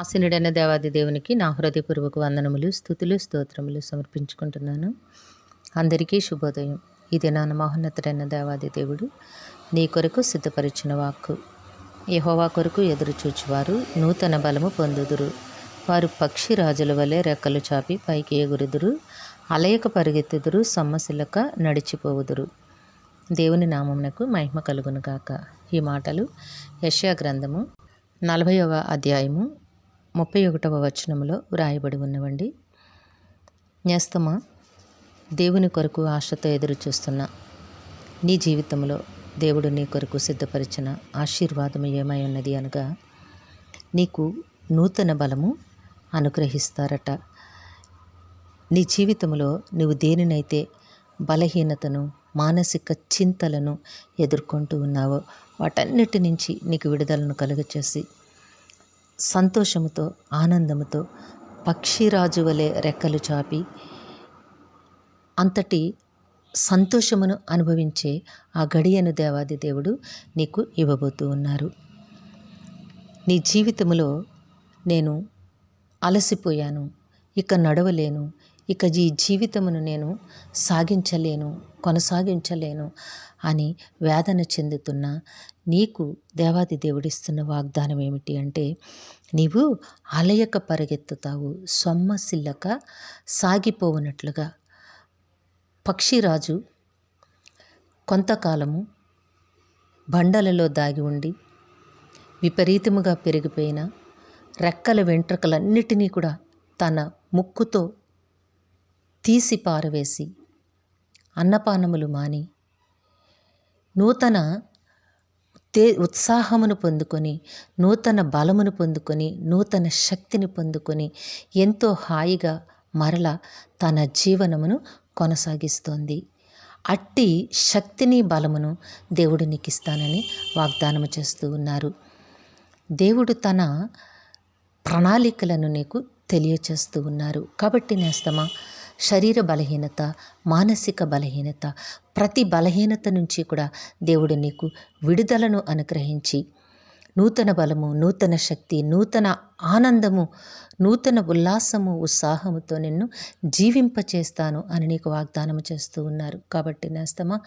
ఆసీనుడైన దేవాది దేవునికి నా హృదయపూర్వక వందనములు, స్తుతులు, స్తోత్రములు సమర్పించుకుంటున్నాను. అందరికీ శుభోదయం. ఈ దినాన మహోన్నతుడైన దేవాది దేవుడు నీ కొరకు సిద్ధపరిచిన వాక్కు. యెహోవా కొరకు ఎదురు చూచువారు నూతన బలము పొందుదురు. వారు పక్షి రాజుల వలె రెక్కలు చాపి పైకి ఎగురుదురు. అలయక పరిగెత్తుదురు, సొమ్మసిల్లక నడిచిపోవుదురు. దేవుని నామమునకు మహిమ కలుగును గాక. ఈ మాటలు యెషయా గ్రంథము 40వ అధ్యాయము 31వ వచనములో వ్రాయబడి ఉన్నవండి. నేస్తమా, దేవుని కొరకు ఆశతో ఎదురు చూస్తున్న నీ జీవితంలో దేవుడు నీ కొరకు సిద్ధపరిచిన ఆశీర్వాదము ఏమై ఉన్నది అనగా, నీకు నూతన బలము అనుగ్రహిస్తారట. నీ జీవితంలో నువ్వు దేనినైతే బలహీనతను, మానసిక చింతలను ఎదుర్కొంటూ ఉన్నావో వాటన్నిటి నుంచి నీకు విడుదలను కలుగచేసి సంతోషముతో, ఆనందముతో పక్షిరాజు వలె రెక్కలు చాపి అంతటి సంతోషమును అనుభవించే ఆ గడియను దేవాది దేవుడు నీకు ఇవ్వబోతూ ఉన్నారు. నీ జీవితంలో నేను అలసిపోయాను, ఇక నడవలేను, ఇక ఈ జీవితమును నేను కొనసాగించలేను అని వేదన చెందుతున్న నీకు దేవాది దేవుడిస్తున్న వాగ్దానం ఏమిటి అంటే, నీవు అలయక పరిగెత్తుతావు, సొమ్మసిల్లక సాగిపోవునట్లుగా. పక్షిరాజు కొంతకాలము బండలలో దాగి ఉండి విపరీతముగా పెరిగిపోయిన రెక్కల వెంట్రుకలన్నిటినీ కూడా తన ముక్కుతో తీసి పారవేసి అన్నపానములు మాని నూతన ఉత్సాహమును పొందుకొని, నూతన బలమును పొందుకొని, నూతన శక్తిని పొందుకొని ఎంతో హాయిగా మరల తన జీవనమును కొనసాగిస్తోంది. అట్టి శక్తిని, బలమును దేవుడు నీకు ఇస్తానని వాగ్దానము చేస్తూ ఉన్నారు. దేవుడు తన ప్రణాళికలను నీకు తెలియచేస్తూ ఉన్నారు. కాబట్టి నేస్తమా, శరీర బలహీనత, మానసిక బలహీనత, ప్రతి బలహీనత నుంచి కూడా దేవుడు నీకు విడుదలను అనుగ్రహించి నూతన బలము, నూతన శక్తి, నూతన ఆనందము, నూతన ఉల్లాసము, ఉత్సాహముతో నిన్ను జీవింపచేస్తాను అని నీకు వాగ్దానము చేస్తూ ఉన్నారు. కాబట్టి నేస్తమా,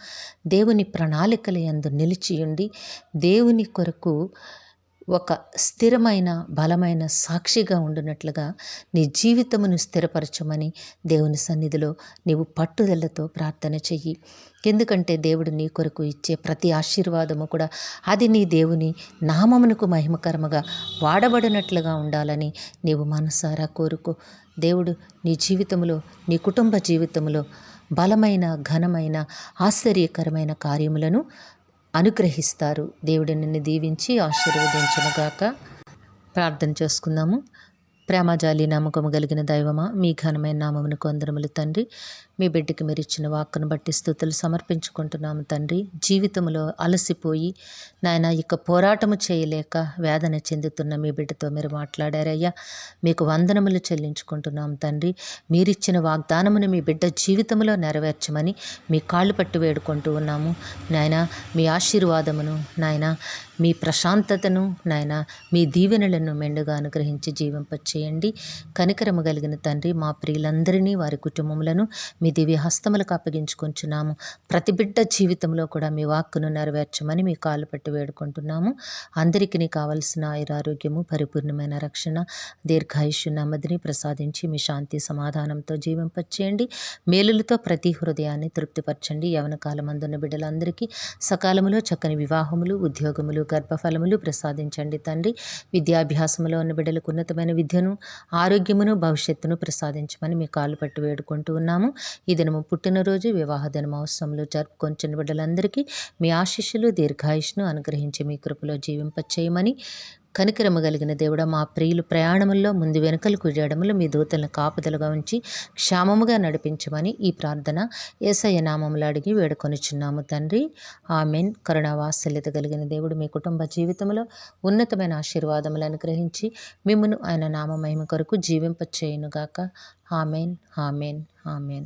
దేవుని ప్రణాళికల యందు నిలిచియుండి దేవుని కొరకు ఒక స్థిరమైన, బలమైన సాక్షిగా ఉండునట్లుగా నీ జీవితమును స్థిరపరచమని దేవుని సన్నిధిలో నీవు పట్టుదలతో ప్రార్థన చెయ్యి. ఎందుకంటే దేవుడు నీ కొరకు ఇచ్చే ప్రతి ఆశీర్వాదము కూడా అది నీ దేవుని నామమునకు మహిమకరముగా వాడబడినట్లుగా ఉండాలని నీవు మనసారా కోరుకో. దేవుడు నీ జీవితంలో, నీ కుటుంబ జీవితంలో బలమైన, ఘనమైన, ఆశ్చర్యకరమైన కార్యములను అనుగ్రహిస్తారు. దేవుడు నిన్ను దీవించి ఆశీర్వదించునుగాక. ప్రార్థన చేసుకుందాము. ప్రేమజాలి నమ్మకము కలిగిన దైవమా, మీ ఘనమైన నామమును కొందరములు తండ్రి. మీ బిడ్డకి మీరు ఇచ్చిన వాక్కును బట్టి స్తుతులు సమర్పించుకుంటున్నాము తండ్రి. జీవితంలో అలసిపోయి నాయన ఇక పోరాటము చేయలేక వేదన చెందుతున్న మీ బిడ్డతో మీరు మాట్లాడారయ్యా. మీకు వందనములు చెల్లించుకుంటున్నాము తండ్రి. మీరిచ్చిన వాగ్దానమును మీ బిడ్డ జీవితంలో నెరవేర్చమని మీ కాళ్ళు పట్టు వేడుకుంటూ ఉన్నాము నాయన. మీ ఆశీర్వాదమును నాయన, మీ ప్రశాంతతను నాయన, మీ దీవెనలను మెండుగా అనుగ్రహించి జీవింపచేయండి. కనికరము కలిగిన తండ్రి, మా ప్రియులందరినీ, వారి కుటుంబములను మీ దివ్య హస్తములకు అప్పగించుకుంటున్నాము. ప్రతి బిడ్డ జీవితంలో కూడా మీ వాక్కును నెరవేర్చమని మీ కాళ్ళు పట్టి వేడుకుంటున్నాము. అందరికీ కావలసిన ఆయురారోగ్యము, పరిపూర్ణమైన రక్షణ, దీర్ఘాయుష్యు, నెమ్మదిని ప్రసాదించి మీ శాంతి సమాధానంతో జీవింపచేయండి. మేలులతో ప్రతి హృదయాన్ని తృప్తిపరచండి. యవన కాలమందున్న బిడ్డలందరికీ సకాలములో చక్కని వివాహములు, ఉద్యోగములు, గర్భఫలములు ప్రసాదించండి తండ్రి. విద్యాభ్యాసములో ఉన్న బిడ్డలకు ఉన్నతమైన విద్యను, ఆరోగ్యమును, భవిష్యత్తును ప్రసాదించమని మీ కాళ్ళు పట్టి వేడుకుంటూ ఉన్నాము. ఈ దినము పుట్టినరోజు, వివాహ దినమోత్సవంలో జరుపుకొంచిన బిడ్డలందరికీ మీ ఆశీస్సులు, దీర్ఘాయుష్ను అనుగ్రహించి మీ కృపలో జీవింపచేయమని, కనికరము కలిగిన దేవుడా, మా ప్రియులు ప్రయాణముల్లో ముందు వెనుకలు కుడియడములు మీ దూతలను కాపుదలుగా ఉంచి క్షేమముగా నడిపించమని ఈ ప్రార్థన యేసయ్య నామములో అడిగి వేడుకొనుచున్నాము తండ్రి. ఆమెన్. కరుణావాత్సల్యత కలిగిన దేవుడు మీ కుటుంబ జీవితంలో ఉన్నతమైన ఆశీర్వాదములు అనుగ్రహించి మిమ్మును ఆయన నామ మహిమ కొరకు జీవింపచేయునుగాక. Amen, amen, amen.